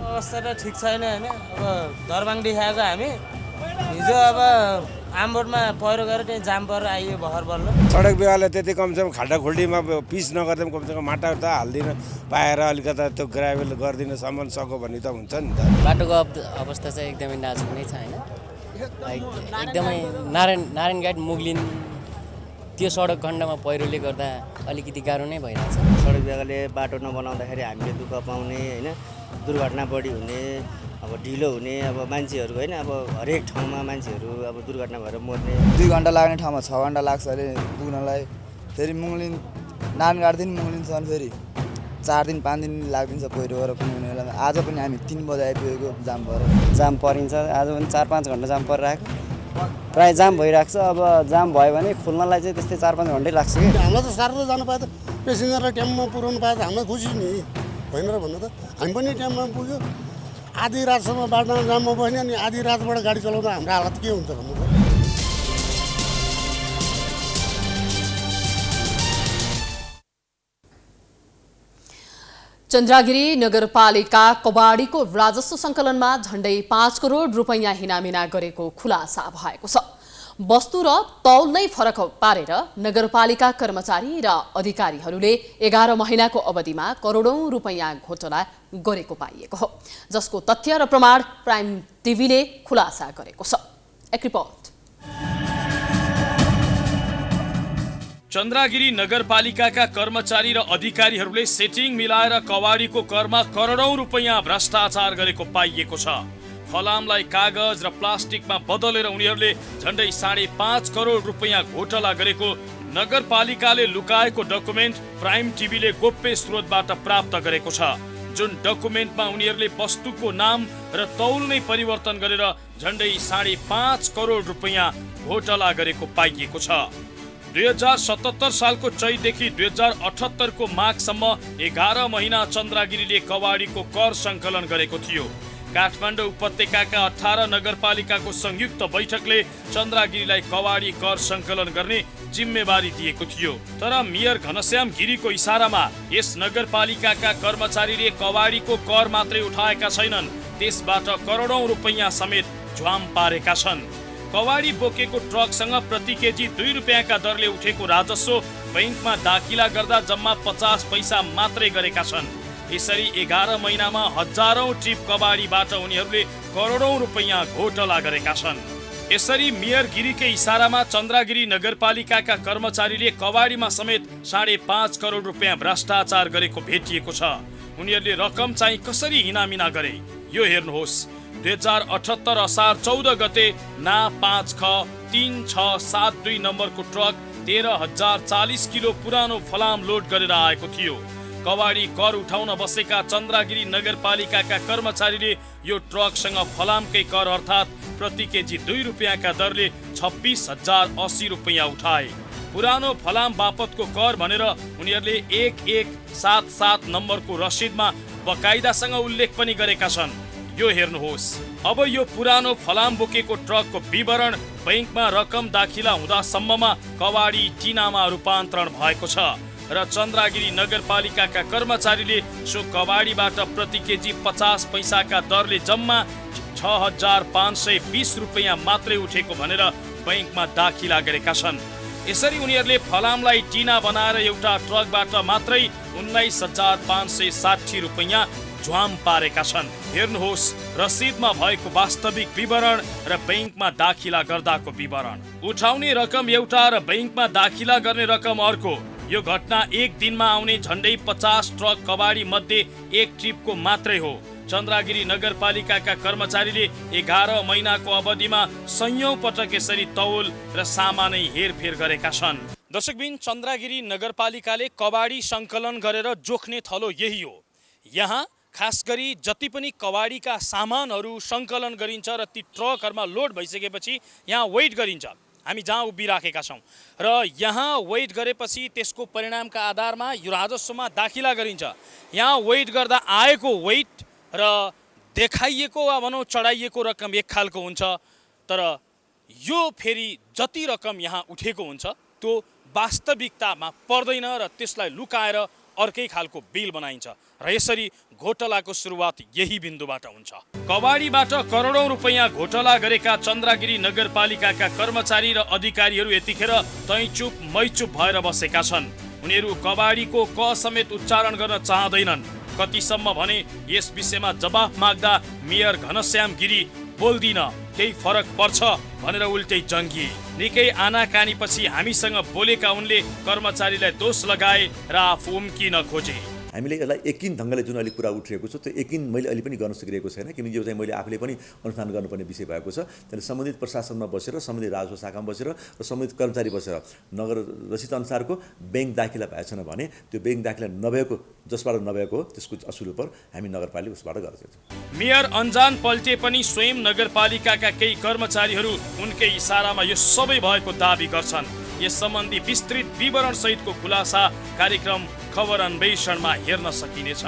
अवस्था त ठिक छैन हैन। अब दरबाङडी खाएको हामी हिजो अब आमबोटमा पहिरो गएर त्यही जाम परेर आइयो भर्खर बल्ल। सडक विभागले त्यति कमसेकम खाल्टाखुल्टीमा पिच नगर्दा पनि कमसेकम माटा त हालिदिन पाएर अलिकता त्यो ग्राभेल गरिदिनसम्म सको भन्ने त हुन्छ नि त। बाटोको अवस्था चाहिँ एकदमै नाजुक नै छ हैन। एकदमै नारायणघाट मुगलिन त्यो सडक खण्डमा पहिरोले गर्दा अलिकति गाह्रो नै भइरहेछ। सडक विभागले बाटो नबनाउँदाखेरि हामीले दुःख पाउने हैन, दुर्घटना बढी हुने, अब ढिलो हुने, अब मान्छेहरू होइन, अब हरेक ठाउँमा मान्छेहरू अब दुर्घटना भएर मर्ने। 2 घन्टा लाग्ने ठाउँमा 6 घन्टा लाग्छ अरे पुग्नलाई। फेरि मुगलिन नारायणघाटदेखि मुगलिनसम्म फेरि 4 दिन 5 दिन लाग्दिन्छ पहिरो गरेर पुग्ने बेलामा। आज पनि हामी 3 बजे आइपुगेको जाम भएर। जाम परिन्छ, आज पनि 4-5 घन्टा जाम परिरहेको, प्रायः जाम भइरहेको छ। अब जाम भयो भने खोल्नलाई चाहिँ त्यस्तै 4-5 घन्टै लाग्छ कि। हामीलाई त साह्रो जानु पाए त पेसेन्जरलाई टाइममा पुर्याउनु पाए त हामीलाई खुसी नि होइन र भन्नु त। हामी पनि टाइममा पुग्यो, आधी रातसम्म बाटोमा जाममा बस्ने, अनि आधी रातबाट गाडी चलाउँदा हाम्रो हालत के हुन्छ भन्नु त। चन्द्रागिरी नगरपालिका कबाडीको राजस्व सङ्कलनमा झण्डै 5 करोड रुपैयाँ हिनामिना गरेको खुलासा भएको छ। वस्तु र तौल नै फरक पारेर नगरपालिका कर्मचारी र अधिकारीहरूले 11 महिनाको अवधिमा करोडौं रुपैयाँ घोटाला गरेको पाइएको हो, जसको तथ्य र प्रमाण प्राइम टिभीले खुलासा गरेको छ। एक रिपोर्ट। चन्द्रागिरी नगरपालिकाका कर्मचारी र अधिकारीहरूले सेटिङ मिलाएर कबाडीको करमा करोडौं रुपैयाँ भ्रष्टाचार गरेको पाइएको छ। फलामलाई कागज र प्लास्टिकमा बदलेर उनीहरूले झण्डै 5.5 करोड रुपैयाँ घोटाला गरेको नगरपालिकाले लुकाएको डकुमेन्ट प्राइम टिभीले गोप्य स्रोतबाट प्राप्त गरेको छ। जुन डकुमेन्टमा उनीहरूले वस्तुको नाम र तौल नै परिवर्तन गरेर झन्डै 5.5 करोड रुपैयाँ घोटाला गरेको पाइएको छ। 2077 सालको चैतदेखि 2078 को माघसम्म 11 महिना चन्द्रागिरीले कवाडीको कर सङ्कलन गरेको थियो। काठमाडौँ उपत्यकाका 18 नगरपालिकाको संयुक्त बैठकले चन्द्रागिरीलाई कवाडी कर सङ्कलन गर्ने जिम्मेवारी दिएको थियो। तर मेयर घनश्याम गिरीको इसारामा यस नगरपालिकाका कर्मचारीले कवाडीको कर मात्रै उठाएका छैनन्, त्यसबाट करोडौं रुपैयाँ समेत झ्वाम पारेका छन्। कवाडी बोकेको ट्रकसँग प्रति केजी 2 रुपियाँका दरले उठेको राजस्व बैंकमा दाखिला गर्दा जम्मा 50 पैसा मात्रै गरेका छन्। यसरी 11 महिनामा हजारौं ट्रिप कवाडीबाट उनीहरूले करोडौं रुपैयाँ घोटाला गरेका छन्। यसरी मेयर गिरीकै इसारामा चन्द्रागिरी नगरपालिकाका कर्मचारीले कवाडीमा समेत 5.5 करोड रुपैयाँ भ्रष्टाचार गरेको भेटिएको छ। उनीहरूले रकम चाहिँ कसरी हिनामिना गरे यो हेर्नुहोस्। 2078 असार 14 गते ना 5X3672 नम्बरको ट्रक 13,040 किलो पुरानो फलाम लोड गरेर आएको थियो। कवाडी कर उठाउन बसेका चन्द्रागिरी नगरपालिकाका कर्मचारीले यो ट्रकसँग फलामकै कर अर्थात् प्रति केजी 2 रुपियाँका दरले 26,080 रुपैयाँ उठाए। पुरानो फलाम बापतको कर भनेर उनीहरूले 1177 नम्बरको रसिदमा बकाइदासँग उल्लेख पनि गरेका छन्। यो हेर्नुहोस्। अब यो पुरानो फलाम बोकेको ट्रकको विवरण बैंकमा रकम दाखिला हुँदासम्ममा कवाडी टिनामा रूपान्तरण भएको छ र चन्द्रागिरी नगरपालिकाका कर्मचारीले सो कवाडीबाट प्रति केजी 50 पैसाका दरले जम्मा 6,520 रुपैयाँ मात्रै उठेको भनेर बैंकमा दाखिला गरेका छन्। यसरी उनीहरूले फलामलाई टिना बनाएर एउटा ट्रकबाट मात्रै 19,560 रुपैयाँ झ्वाम पारेका छन्। हेर्नुहोस् रसिदमा भएको वास्तविक विवरण र बैंकमा दाखिला गर्दाको विवरण। उठाउने रकम एउटा र बैंकमा दाखिला गर्ने रकम अर्को। यो घटना एक दिनमा आउने झन्डै 50 ट्रक कवाडी मध्ये एक ट्रिपको मात्रै हो। चन्द्रागिरी नगरपालिकाका कर्मचारीले 11 महिनाको अवधिमा सयौं पटक यसरी तौल र सामानै हेरफेर गरेका छन्। दर्शकबिन, चन्द्रागिरी नगरपालिकाले कवाडी सङ्कलन गरेर जोख्ने थलो यही हो। यहाँ खास गरी जति पनि कवाडीका सामानहरू सङ्कलन गरिन्छ र ती ट्रकहरूमा लोड भइसकेपछि यहाँ वेट गरिन्छ। हामी जहाँ उभिराखेका छौँ र यहाँ वेट गरेपछि त्यसको परिणामका आधारमा यो राजस्वमा दाखिला गरिन्छ। यहाँ वेट गर्दा आएको वेट र देखाइएको वा भनौँ चढाइएको रकम एक खालको हुन्छ, तर यो फेरि जति रकम यहाँ उठेको हुन्छ त्यो वास्तविकतामा पर्दैन र त्यसलाई लुकाएर अर्कै खालको बिल बनाइन्छ र यसरी घोटालाको सुरुवात यही बिन्दुबाट हुन्छ। कवाडीबाट करोडौं रुपैयाँ घोटाला गरेका चन्द्रागिरी नगरपालिकाका कर्मचारी र अधिकारीहरू यतिखेर तैचुप मैचुप भएर बसेका छन्। उनीहरू कवाडीको क समेत उच्चारण गर्न चाहँदैनन्। कतिसम्म भने यस विषयमा जवाफ माग्दा मेयर घनश्याम गिरी बोल्दिन, केही फरक पर्छ भनेर उल्टै जङ्गिए। निकै आनाकानीपछि हामीसँग बोलेका उनले कर्मचारीलाई दोष लगाए र आफू उम्किन खोजे। हामीले यसलाई यकिन ढङ्गले जुन अहिले कुरा उठिरहेको छ त्यो यकिन मैले अहिले पनि गर्न सकिरहेको छैन, किनकि यो चाहिँ मैले आफूले पनि अनुसन्धान गर्नुपर्ने विषय भएको छ। त्यसले सम्बन्धित प्रशासनमा बसेर, सम्बन्धित राजस्व शाखामा बसेर र सम्बन्धित कर्मचारी बसेर नगर रसिद अनुसारको ब्याङ्क दाखिला भएछन् भने त्यो ब्याङ्क दाखिला नभएको, जसबाट नभएको हो त्यसको असुल पर हामी नगरपालिका उसबाट गर्छौँ। मेयर अन्जान पल्टे पनि स्वयं नगरपालिकाका केही कर्मचारीहरू उनकै इसारामा यो सबै भएको दाबी गर्छन्। यस सम्बन्धी विस्तृत विवरण सहितको खुलासा कार्यक्रम खबर अन्वेषणमा हेर्न सकिनेछ।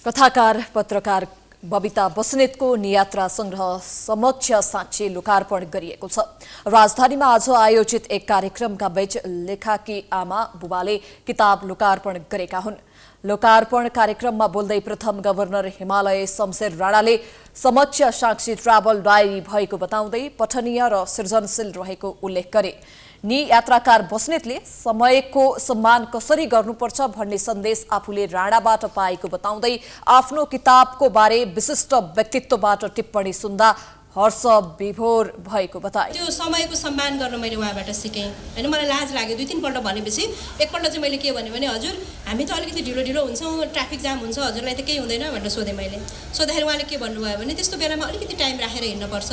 कथाकार पत्रकार बबिता बस्नेतको नियात्रा संग्रह समक्ष साँच्चै लोकार्पण गरिएको छ। राजधानीमा आज आयोजित एक कार्यक्रमका बीच लेखाकी आमा बुबाले किताब लोकार्पण गरेका हुन्। लोकार्पण कार्यक्रममा बोल्दै प्रथम गभर्नर हिमालय शमशेर राणाले समक्ष साक्षी ट्राभल डायरी भएको बताउँदै पठनीय र सृजनशील रहेको उल्लेख गरे। यात्राकार बस्नेतले समयको सम्मान कसरी गर्नुपर्छ भन्ने सन्देश आफूले राणाबाट पाएको बताउँदै आफ्नो किताबको बारे विशिष्ट व्यक्तित्वबाट टिप्पणी सुन्दा हर्ष विभोर भएको बताए। त्यो समयको सम्मान गर्न मैले उहाँबाट सिकेँ हैन। मलाई लाज लाग्यो 2-3 पल्ट भनेपछि एकपल्ट चाहिँ मैले के भने हजुर हामी त अलिकति ढिलो ढिलो हुन्छौँ, ट्राफिक जाम हुन्छ, हजुरलाई त केही हुँदैन भनेर सोधेँ मैले। सोद्धाखेरि उहाँले के भन्नुभयो भने त्यस्तो बेलामा अलिकति टाइम राखेर हिँड्नुपर्छ।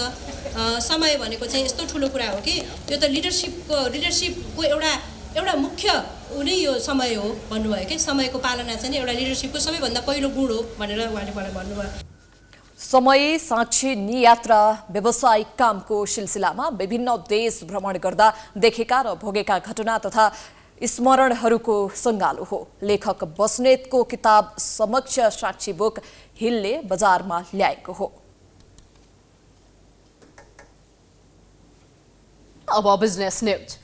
समय भनेको चाहिँ यस्तो ठुलो कुरा हो कि त्यो त लिडरसिपको एउटा एउटा मुख्य उनी यो समय हो भन्नुभयो कि समयको पालना चाहिँ एउटा लिडरसिपको सबैभन्दा पहिलो गुण हो भनेर उहाँले मलाई भन्नुभयो। समय साक्षी नियात्रा व्यावसायिक कामको सिलसिलामा विभिन्न देश भ्रमण गर्दा देखेका र भोगेका घटना तथा स्मरणहरूको सङ्गालो हो। लेखक बस्नेतको किताब समक्ष साक्षी बुक हिलले बजारमा ल्याएको हो। अब बिजनेस न्यूज।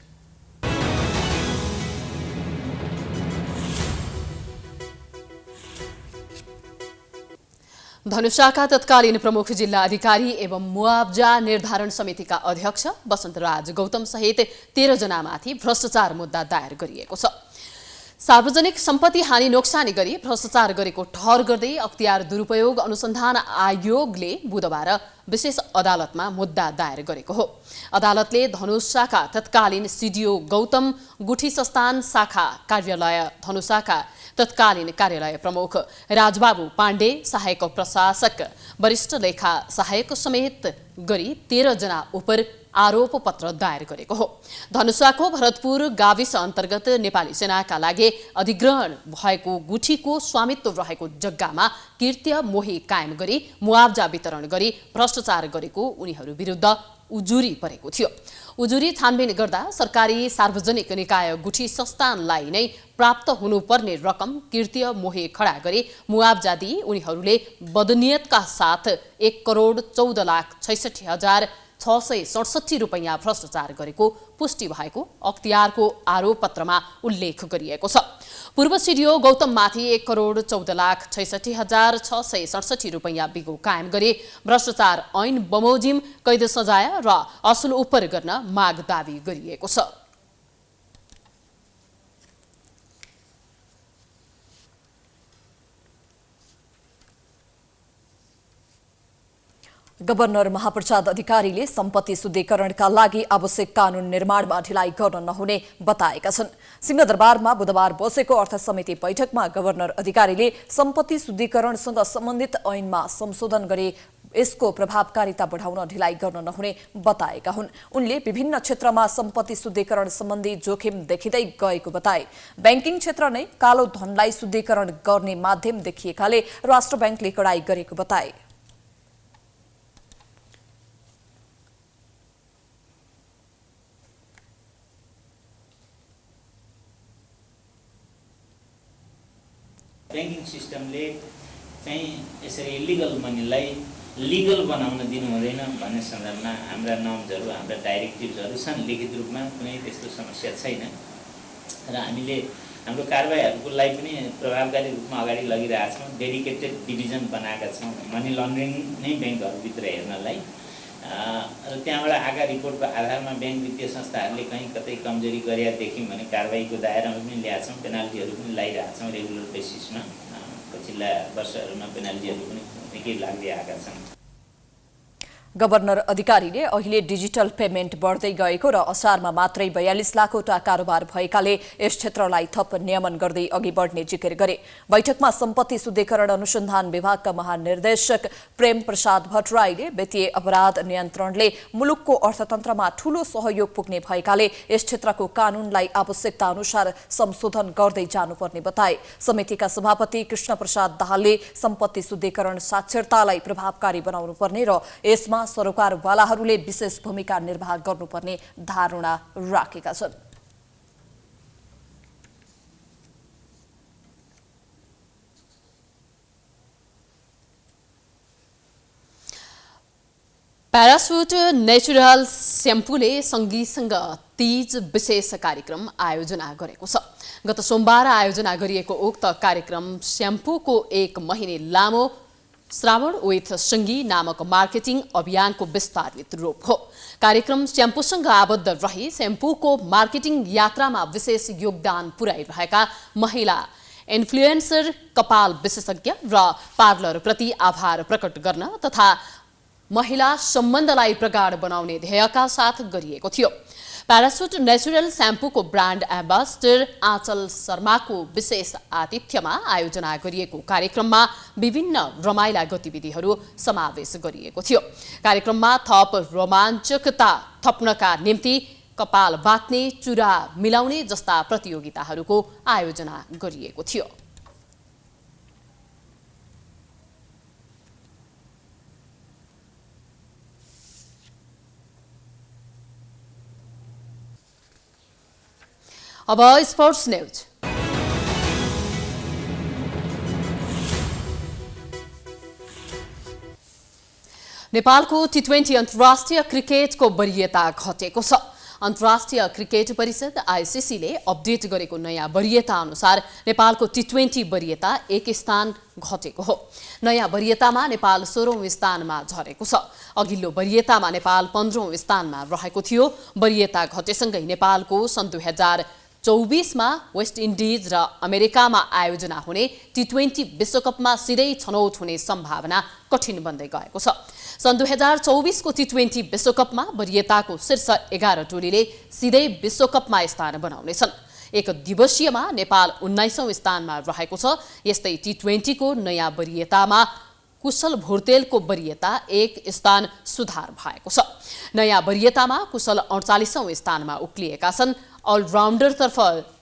धनुषाका तत्कालीन प्रमुख जिल्ला अधिकारी एवं मुआवजा निर्धारण समितिका अध्यक्ष वसन्तराज गौतम सहित 13 जनामाथि भ्रष्टाचार मुद्दा दायर गरिएको छ। सार्वजनिक सम्पत्ति हानि नोक्सानी गरी भ्रष्टाचार गरेको ठहर गर्दै अख्तियार दुरुपयोग अनुसन्धान आयोगले बुधबार विशेष अदालतमा मुद्दा दायर गरेको हो। अदालतले धनुषाका तत्कालीन सिडिओ गौतम गुठी संस्थान शाखा कार्यालय धनुषाका तत्कालीन कार्यालय प्रमुख राजबाबु पाण्डे, सहायक प्रशासक, वरिष्ठ लेखा सहायक समेत गरी 13 जना उप आरोप पत्र दायर गरेको हो। धनुषाको भरतपुर गाविस अन्तर्गत नेपाली सेनाका लागि अधिग्रहण भएको गुठीको स्वामित्व रहेको जग्गामा कृत्य मोही कायम गरी मुआवजा वितरण गरी भ्रष्टाचार गरेको उनीहरू विरुद्ध उजुरी परेको थियो। उजुरी छानबिन गर्दा सरकारी सार्वजनिक निकाय गुठी संस्थानलाई नै प्राप्त हुनुपर्ने रकम कृत्य मोहे खडा गरी मुआवजा दिई उनीहरूले बदनियतका साथ 1,14,66,667 रुपैयाँ भ्रष्टाचार गरेको पुष्टि भएको अख्तियारको आरोप पत्रमा उल्लेख गरिएको छ। पूर्व सिडिओ गौतममाथि 1,14,66,667 रुपैयाँ बिगो कायम गरी भ्रष्टाचार ऐन बमोजिम कैद सजाय र असुल उपर गर्न माग दावी गरिएको छ। गभर्नर महाप्रसाद अधिकारीले सम्पत्ति शुद्धिकरणका लागि आवश्यक कानून निर्माणमा ढिलाइ गर्न नहुने बताएका छन्। सिंहदरबारमा बुधबार बसेको अर्थ समिति बैठकमा गभर्नर अधिकारीले सम्पत्ति शुद्धिकरणसँग सम्बन्धित ऐनमा संशोधन गरी यसको प्रभावकारिता बढाउन ढिलाइ गर्न नहुने बताएका हुन्। उनले विभिन्न क्षेत्रमा सम्पत्ति शुद्धिकरण सम्बन्धी जोखिम देखिँदै गएको बताए। बैंकिङ क्षेत्र नै कालो धनलाई शुद्धिकरण गर्ने माध्यम देखिएकाले राष्ट्र बैंकले कडाई गरेको बताए। बैंकिङ सिस्टमले चाहिँ यसरी इलिगल मनीलाई लिगल बनाउन दिनु हुँदैन भन्ने सन्दर्भमा हाम्रा नर्म्सहरू हाम्रा डाइरेक्टिभ्सहरू छन्। लिखित रूपमा कुनै त्यस्तो समस्या छैन र हामीले हाम्रो कारबाहीहरूको लागि पनि प्रभावकारी रूपमा अगाडि लगिरहेछौँ। डेडिकेटेड डिभिजन बनाएका छौँ मनी लन्ड्रिङ नै ब्याङ्कहरूभित्र हेर्नलाई र त्यहाँबाट आएका रिपोर्टको आधारमा ब्याङ्क वित्तीय संस्थाहरूले कहीँ कतै कमजोरी गरेर देख्यौँ भने कारबाहीको दायरामा पनि ल्याएछौँ। पेनाल्टीहरू पनि लगाइरहेछौँ रेगुलर बेसिसमा। पछिल्ला वर्षहरूमा पेनाल्टीहरू पनि निकै लाग्दै आएका छन्। गभर्नर अधिकारीले अहिले डिजिटल पेमेन्ट बढ्दै गएको र असारमा मात्रै 42 लाखवटा कारोबार भएकाले यस क्षेत्रलाई थप नियमन गर्दै अघि बढ्ने जिकिर गरे। बैठकमा सम्पत्ति शुद्धिकरण अनुसन्धान विभागका महानिर्देशक प्रेम प्रसाद भट्टराईले वित्तीय अपराध नियन्त्रणले मुलुकको अर्थतन्त्रमा ठूलो सहयोग पुग्ने भएकाले यस क्षेत्रको कानूनलाई आवश्यकता अनुसार संशोधन गर्दै जानुपर्ने बताए। समितिका सभापति कृष्ण प्रसाद दाहालले सम्पत्ति शुद्धिकरण साक्षरतालाई प्रभावकारी बनाउनुपर्ने र यसमा सरोकारवालाहरूले विशेष भूमिका निर्वाह गर्नुपर्ने धारणा राखेका छन्। प्यारासुट नेचुरल स्याम्पूले सँगीसँग तीज विशेष कार्यक्रम आयोजना गरेको छ। गत सोमबार आयोजना गरिएको उक्त कार्यक्रम स्याम्पूको 1 महिने लामो श्रावण विथ सङ्गी नामक मार्केटिङ अभियानको विस्तारित रूप हो। कार्यक्रम स्याम्पूसँग आबद्ध रही स्याम्पूको मार्केटिङ यात्रामा विशेष योगदान पुर्याइरहेका महिला इन्फ्लुएन्सर, कपाल विशेषज्ञ र पार्लरप्रति आभार प्रकट गर्न तथा महिला सम्बन्धलाई प्रगाढ बनाउने ध्येयका साथ गरिएको थियो। प्यारासुट नेचुरल स्याम्पूको ब्रान्ड एम्बेसडर आँचल शर्माको विशेष आतिथ्यमा आयोजना गरिएको कार्यक्रममा विभिन्न रमाइला गतिविधिहरू समावेश गरिएको थियो। कार्यक्रममा थप रोमाञ्चकता थप्नका निम्ति कपाल बाट्ने, चुरा मिलाउने जस्ता प्रतियोगिताहरूको आयोजना गरिएको थियो। अब स्पोर्ट्स न्यूज। नेपालको टी20 अन्तर्राष्ट्रिय क्रिकेटको वरीयता घटेको छ। अन्तर्राष्ट्रिय क्रिकेट परिषद आईसीसीले अपडेट गरेको नयाँ वरीयता अनुसार नेपालको टी20 वरीयता 1 स्थान घटेको हो। नयाँ वरीयतामा नेपाल 16औं स्थानमा झरेको छ। अघिल्लो वरीयतामा नेपाल 15औं स्थानमा रहेको थियो। वरीयता घटेसँगै नेपालको सन् 2024मा वेस्ट इन्डिज र अमेरिकामा आयोजना हुने टी20 विश्वकपमा सिधै छनौट हुने सम्भावना कठिन बन्दै गएको छ। सन् 2024को टी20 विश्वकपमा वरीयताको शीर्ष 11 टोलीले सिधै विश्वकपमा स्थान बनाउनेछन्। एक दिवसीयमा नेपाल 19औं स्थानमा रहेको छ। यस्तै टी20 को नयाँ वरीयतामा कुशल भोर्तेलको वरीयता 1 स्थान सुधार भएको छ। नयाँ वरीयतामा कुशल 48औं स्थानमा उक्लिएका छन्। अलराउन्डरतर्फ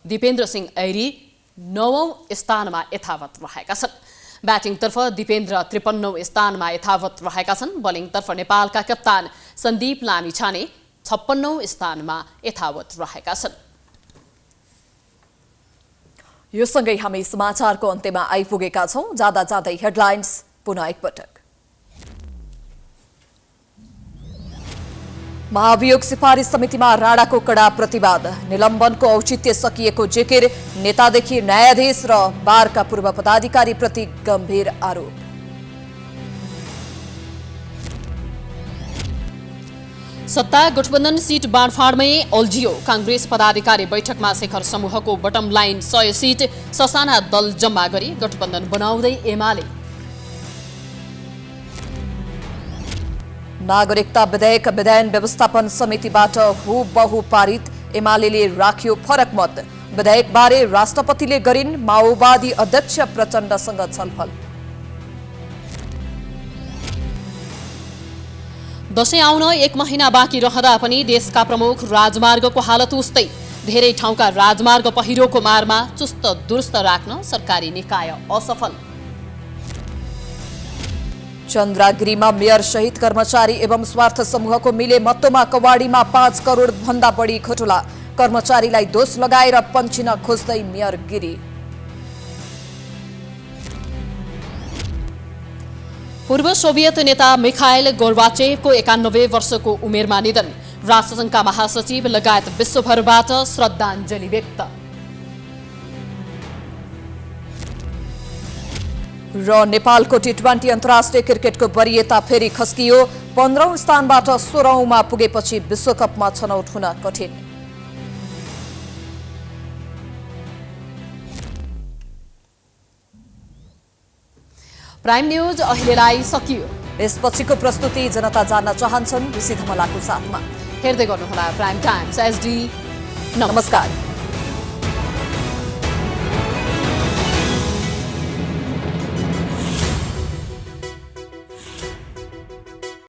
दिपेन्द्र सिंह ऐरी 9औं स्थानमा यथावत रहेका छन्। ब्याटिङतर्फ दिपेन्द्र 53औं स्थानमा यथावत रहेका छन्। बलिङतर्फ नेपालका कप्तान सन्दीप लामिछाने 56औं स्थानमा यथावत रहेका छन्। यो सँगै हामी समाचारको अन्त्यमा आइपुगेका छौं। जाँदा जाँदै हेडलाइन्स पुनः एकपटक। महाभियोग सिफारिस समितिमा राणाको कडा प्रतिवाद। निलम्बनको औचित्य सकिएको जिकिर। नेतादेखि न्यायाधीश र बारका पूर्व पदाधिकारी प्रति गम्भीर आरोप। सत्ता गठबन्धन सीट बाँडफाँडमै अल्झियो। कांग्रेस पदाधिकारी बैठकमा शेखर समूहको बटम लाइन 100 सीट। ससाना दल जम्मा गरी गठबन्धन बनाउँदै एमाले। नागरिकता विधेयक विधान व्यवस्थापन समितिबाट हुबहु पारित। एमालेले राख्यो फरक मत। विधेयकबारे राष्ट्रपतिले गरिन् माओवादी अध्यक्ष प्रचण्डसँग छलफल। दशैं आउन 1 महिना बाँकी रहँदा पनि देशका प्रमुख राजमार्गको हालत उस्तै। धेरै ठाउँका राजमार्ग पहिरोको मारमा चुस्त दुरुस्त राख्न सरकारी निकाय असफल। चन्द्रागिरीमा मेयर सहित कर्मचारी एवं स्वार्थ समूहको मिले मत्तोमा कवाडीमा 5 करोड भन्दा बढी घोटाला। कर्मचारीलाई दोष लगाएर पन्छिन खोज्दै मेयर गिरी। पूर्व सोभियत नेता मिखाइल गोर्बाचेभको 91 वर्षको उमेरमा निधन। राष्ट्रसङ्घका महासचिव लगायत विश्वभरबाट श्रद्धाञ्जली व्यक्त। र नेपालको टी20 अन्तर्राष्ट्रिय क्रिकेटको वरीयता फेरि खस्कियो। 15औं स्थानबाट 16औंमा पुगेपछि विश्वकपमा छनौट हुन कठिन। प्राइम न्यूज अहिलेलाई सकियो। यसपछिको प्रस्तुति जनता जान्न चाहन्छन् ऋषि धमलाको साथमा। हेर्दै गर्नुहोला प्राइम टाइम्स एसडी। नमस्कार।